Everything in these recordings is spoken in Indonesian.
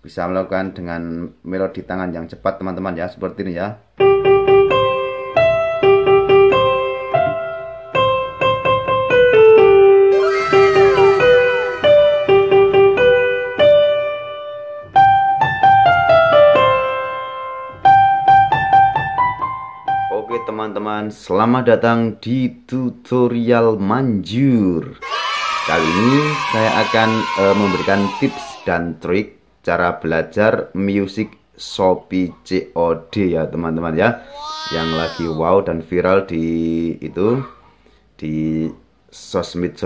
bisa melakukan dengan melodi tangan yang cepat teman-teman ya, seperti ini ya. Oke teman-teman, selamat datang di tutorial manjur. Kali ini saya akan memberikan tips dan trik cara belajar musik Shopee COD ya teman-teman ya. Yang lagi wow dan viral di sosmed.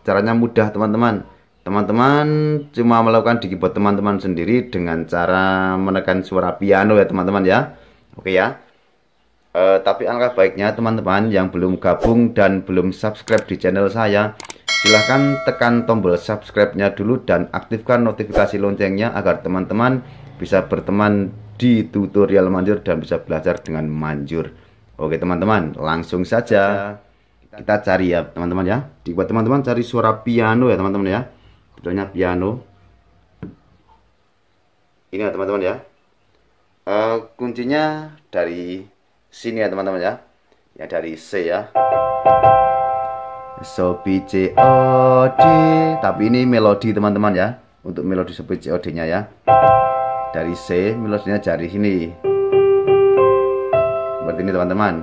Caranya mudah teman-teman. Teman-teman cuma melakukan di keyboard teman-teman sendiri dengan cara menekan suara piano ya teman-teman ya. Oke ya. Tapi alangkah baiknya teman-teman yang belum gabung dan belum subscribe di channel saya, silahkan tekan tombol subscribe-nya dulu dan aktifkan notifikasi loncengnya agar teman-teman bisa berteman di tutorial manjur dan bisa belajar dengan manjur. Oke teman-teman, langsung saja kita cari ya teman-teman ya. Buat teman-teman cari suara piano ya teman-teman ya. Betulnya piano. Ini ya teman-teman ya. Kuncinya dari sini ya teman-teman ya. Ya dari C ya. Shopee COD. Tapi ini melodi teman-teman ya. Untuk melodi Shopee COD-nya ya. Dari C, melodinya dari sini. Seperti ini teman-teman.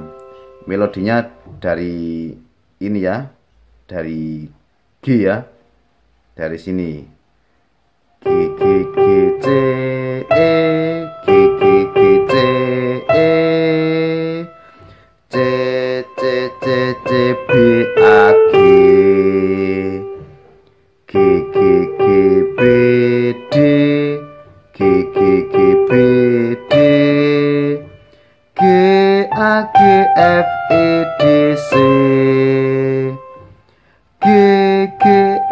Melodinya dari ini ya. Dari G ya. Dari sini. G G G C E G G G C E C C C C B A G G G G B D G G G B D G A G F E D C G G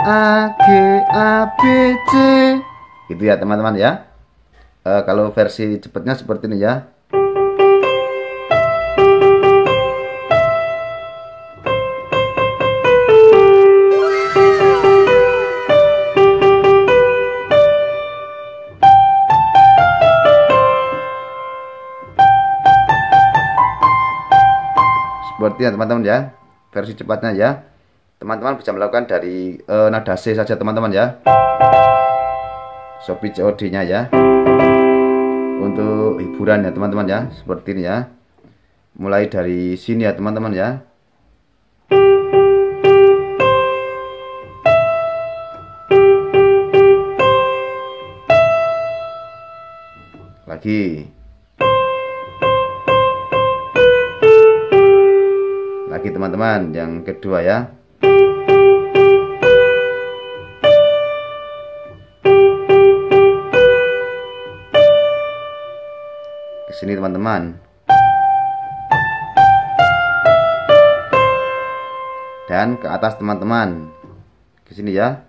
A G A B C. Gitu ya teman-teman ya. Kalau versi cepatnya seperti ini ya. Seperti ya teman-teman ya. Versi cepatnya ya. Teman-teman bisa melakukan dari nada C saja teman-teman ya. Shopee COD-nya ya. Untuk hiburan ya teman-teman ya. Seperti ini ya. Mulai dari sini ya teman-teman ya. Lagi. Lagi teman-teman yang kedua ya. Sini teman-teman. Dan ke atas teman-teman. Ke sini ya.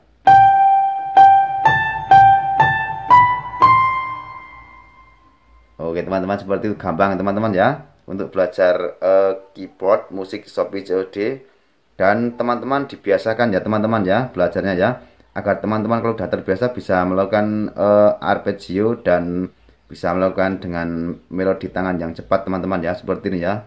Oke teman-teman, seperti itu gampang teman-teman ya untuk belajar keyboard musik Shopee COD. Dan teman-teman dibiasakan ya teman-teman ya belajarnya ya, agar teman-teman kalau sudah terbiasa bisa melakukan arpeggio dan bisa melakukan dengan melodi tangan yang cepat teman-teman ya, seperti ini ya.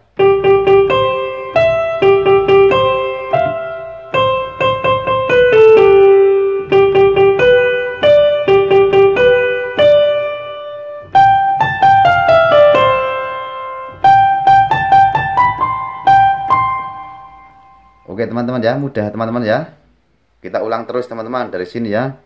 Oke teman-teman ya, mudah teman-teman ya. Kita ulang terus teman-teman dari sini ya.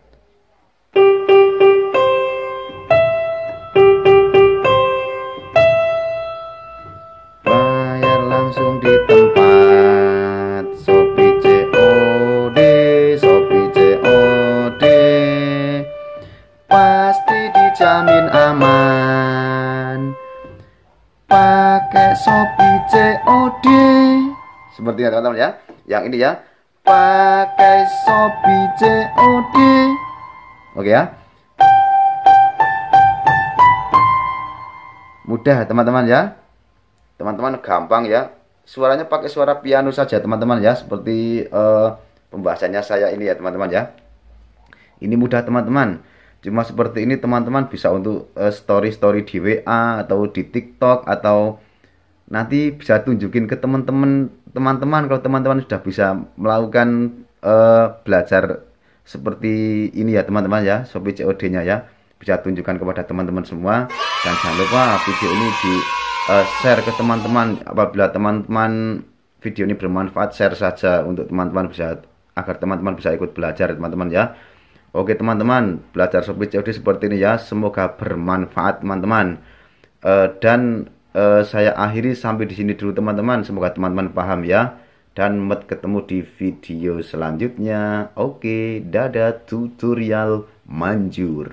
Langsung di tempat Shopee COD, Shopee COD pasti dijamin aman pakai Shopee COD. Seperti ya teman-teman ya. Yang ini ya, pakai Shopee COD. Oke ya. Mudah teman-teman ya. Teman-teman gampang ya. Suaranya pakai suara piano saja teman-teman ya. Seperti pembahasannya saya ini ya teman-teman ya. Ini mudah teman-teman. Cuma seperti ini teman-teman bisa untuk story-story di WA atau di TikTok, atau nanti bisa tunjukin ke teman-teman kalau teman-teman sudah bisa melakukan belajar seperti ini ya teman-teman ya, Shopee COD-nya ya. Bisa tunjukkan kepada teman-teman semua, dan jangan lupa video ini di share ke teman-teman. Apabila teman-teman video ini bermanfaat, share saja untuk teman-teman bisa, agar teman-teman bisa ikut belajar teman-teman ya. Oke teman-teman, belajar Shopee COD seperti ini ya, semoga bermanfaat teman-teman. Dan saya akhiri sampai di sini dulu teman-teman. Semoga teman-teman paham ya. Dan ketemu di video selanjutnya. Oke, dadah, tutorial manjur.